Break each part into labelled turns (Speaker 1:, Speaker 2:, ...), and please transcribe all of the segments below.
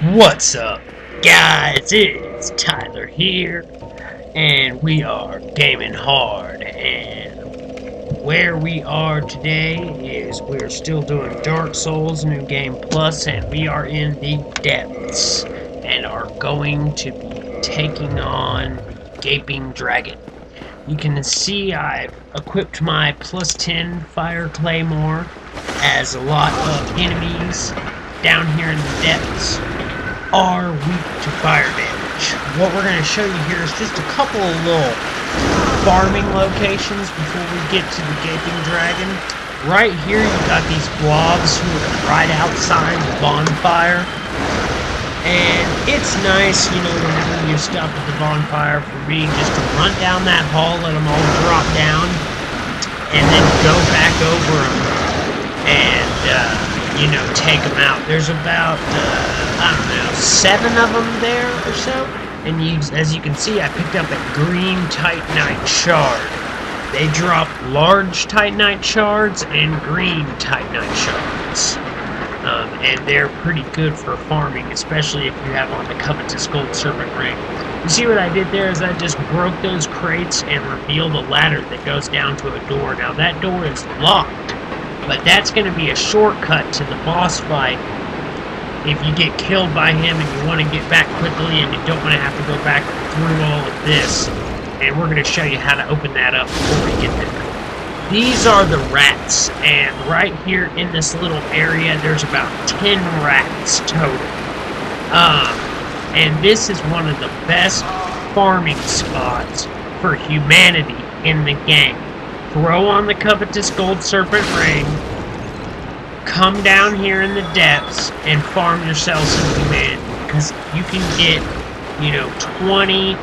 Speaker 1: What's up, guys? It's Tyler here, and we are gaming hard. And where we are today is we're still doing Dark Souls New Game Plus, and we are in the depths and are going to be taking on the Gaping Dragon. You can see I've equipped my plus 10 Fire Claymore, as a lot of enemies down here in the depths are weak to fire damage. What we're going to show you here is just a couple of little farming locations before we get to the Gaping Dragon. Right here you've got these blobs who are right outside the bonfire. And it's nice, you know, whenever you stop at the bonfire, for me just to run down that hall, let them all drop down, and then go back over them and, you know, take them out. There's about, I don't know, 7 of them there or so. And as you can see, I picked up a Green Titanite Shard. They drop large Titanite Shards and Green Titanite Shards. And they're pretty good for farming, especially if you have on the Covetous Gold Serpent Ring. You see what I did there is I just broke those crates and revealed a ladder that goes down to a door. Now that door is locked, but that's going to be a shortcut to the boss fight if you get killed by him and you want to get back quickly and you don't want to have to go back through all of this. And we're going to show you how to open that up before we get there. These are the rats, and right here in this little area there's about 10 rats total. And this is one of the best farming spots for humanity in the game. Throw on the Covetous Gold Serpent Ring, come down here in the depths, and farm yourself some humanity. Because you can get, you know, 20,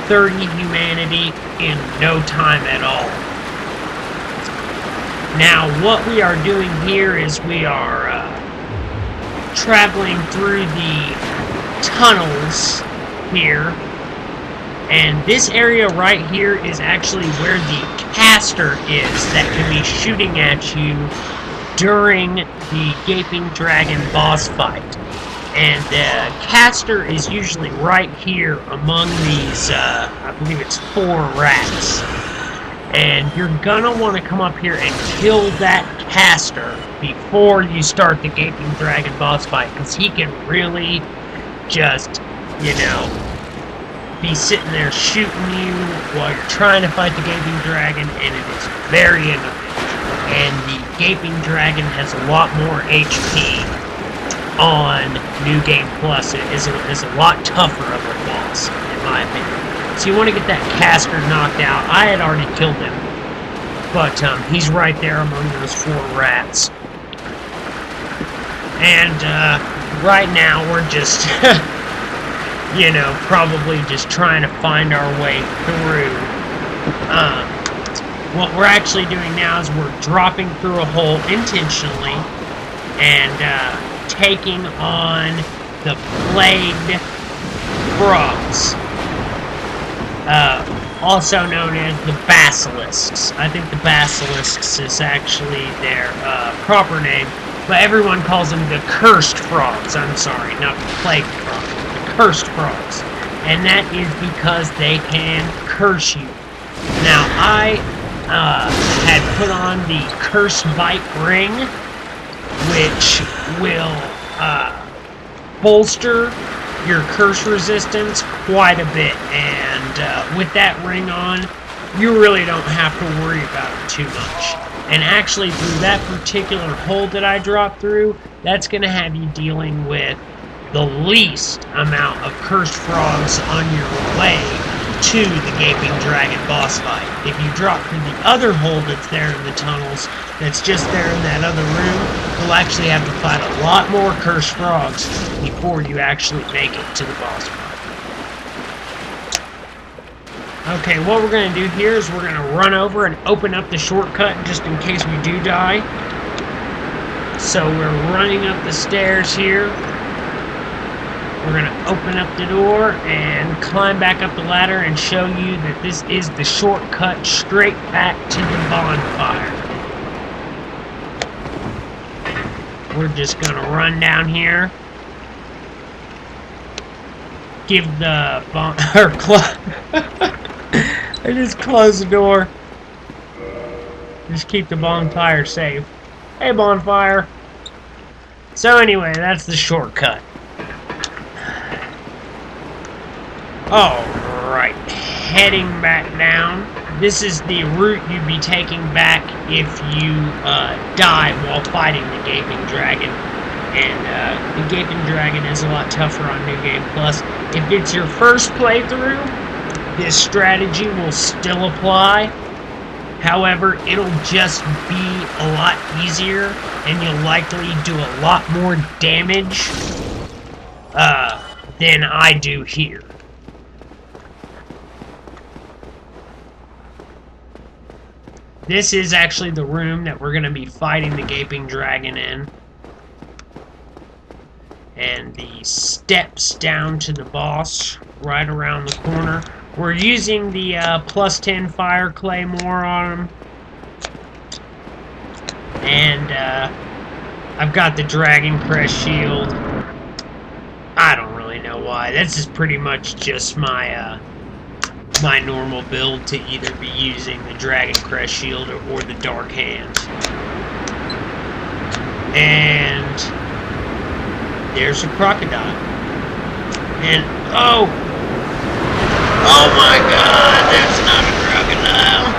Speaker 1: 30 humanity in no time at all. Now, what we are doing here is we are traveling through the tunnels here. And this area right here is actually where the caster is that can be shooting at you during the Gaping Dragon boss fight. And the caster is usually right here among these, I believe it's 4 rats. And you're gonna want to come up here and kill that caster before you start the Gaping Dragon boss fight, because he can really just, you know, be sitting there shooting you while you're trying to fight the Gaping Dragon, and it is very annoying. And the Gaping Dragon has a lot more HP on New Game Plus. It is a lot tougher of a boss, in my opinion. So you want to get that caster knocked out. I had already killed him, but he's right there among those 4 rats. And right now we're just, you know, probably just trying to find our way through. What we're actually doing now is we're dropping through a hole intentionally and taking on the plagued frogs. Also known as the basilisks. I think the basilisks is actually their proper name, but everyone calls them the cursed frogs. I'm sorry, not the plagued frogs, the cursed frogs. And that is because they can curse you. Now, I had put on the Curse Bite Ring, which will bolster your curse resistance quite a bit, and with that ring on, you really don't have to worry about it too much. And actually, through that particular hole that I dropped through, that's going to have you dealing with the least amount of cursed frogs on your way to the Gaping Dragon boss fight. If you drop through the other hole that's there in the tunnels, that's just there in that other room, you'll actually have to fight a lot more cursed frogs before you actually make it to the boss fight. Okay, what we're going to do here is we're going to run over and open up the shortcut just in case we do die. So we're running up the stairs here. We're going to open up the door and climb back up the ladder and show you that this is the shortcut straight back to the bonfire. We're just going to run down here. give the bon or I just close the door. Just keep the bonfire safe. Hey, bonfire. So anyway, that's the shortcut. Alright, heading back down. This is the route you'd be taking back if you die while fighting the Gaping Dragon. And the Gaping Dragon is a lot tougher on New Game Plus. If it's your first playthrough, this strategy will still apply. However, it'll just be a lot easier, and you'll likely do a lot more damage than I do here. This is actually the room that we're going to be fighting the Gaping Dragon in. And the steps down to the boss right around the corner. We're using the plus 10 fire claymore on him. And I've got the Dragon Crest shield. I don't really know why. This is pretty much just my my normal build to either be using the Dragon Crest shield or the Dark Hand. And there's a crocodile. And oh my god, that's not a crocodile.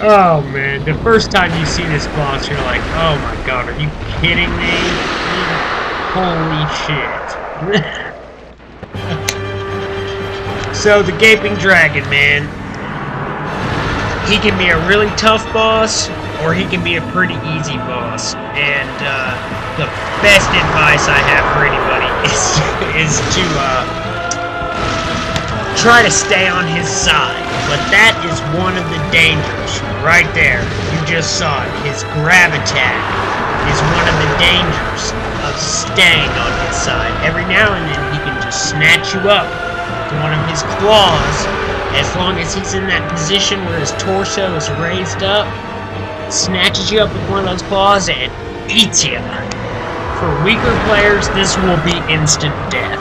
Speaker 1: Oh man, the first time you see this boss, you're like, oh my god, are you kidding me? Holy shit. So the Gaping Dragon, man, he can be a really tough boss, or he can be a pretty easy boss. And the best advice I have for anybody is to try to stay on his side. But that is one of the dangers right there. You just saw it. His grab attack is one of the dangers of staying on his side. Every now and then he can just snatch you up to one of his claws. As long as he's in that position where his torso is raised up, snatches you up with one of those claws and eats you. For weaker players, this will be instant death.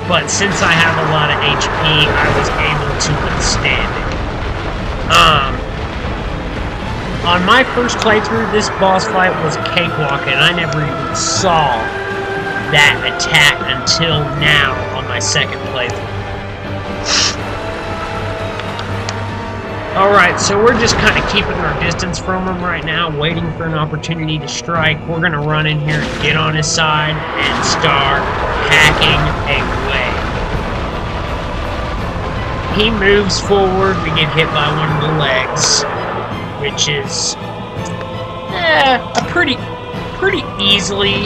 Speaker 1: But since I have a lot of HP, I was able to withstand it. On my first playthrough, this boss fight was a cakewalk, and I never even saw that attack until now on my second playthrough. Alright, so we're just kind of keeping our distance from him right now, waiting for an opportunity to strike. We're going to run in here and get on his side and start hacking away. He moves forward, we get hit by one of the legs, which is a pretty easily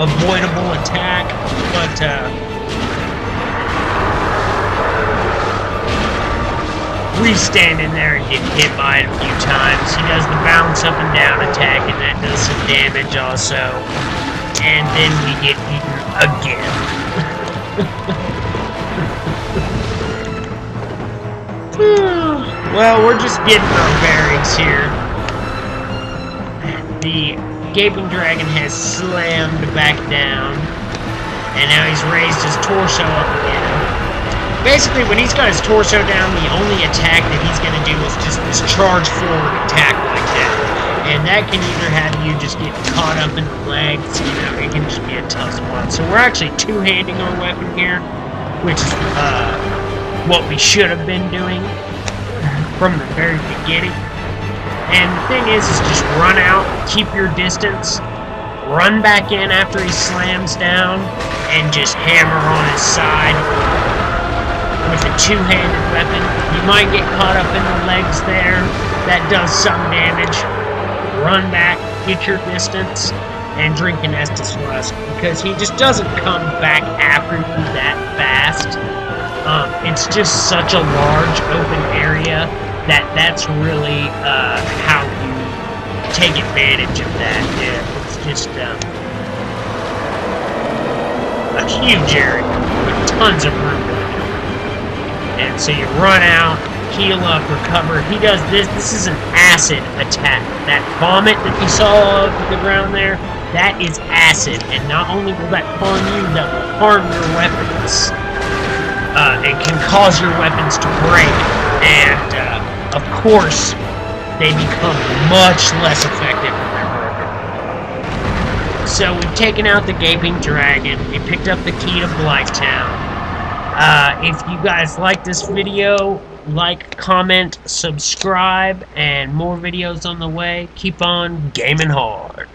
Speaker 1: avoidable attack, but we stand in there and get hit by it a few times. He does the bounce up and down attack, and that does some damage also. And then we get eaten again. Well, we're just getting our bearings here. The Gaping Dragon has slammed back down, and now he's raised his torso up again. Basically, when he's got his torso down, the only attack that he's going to do is just this charge forward attack like that. And that can either have you just get caught up in the legs, you know, it can just be a tough spot. So we're actually two-handing our weapon here, which is what we should have been doing from the very beginning. And the thing is just run out, keep your distance, run back in after he slams down, and just hammer on his side with a two-handed weapon. You might get caught up in the legs there. That does some damage. Run back, get your distance, and drink an Estus Flask, because he just doesn't come back after you that fast. It's just such a large open area that's really how you take advantage of that. Yeah, it's just a huge area with tons of room. And so you run out, heal up, recover. He does this. This is an acid attack. That vomit that you saw on the ground there, that is acid. And not only will that harm you, that will harm your weapons. And can cause your weapons to break. And, of course, they become much less effective when they're broken. So we've taken out the Gaping Dragon. We picked up the key to Blythetown. If you guys like this video, like, comment, subscribe, and more videos on the way. Keep on gaming hard.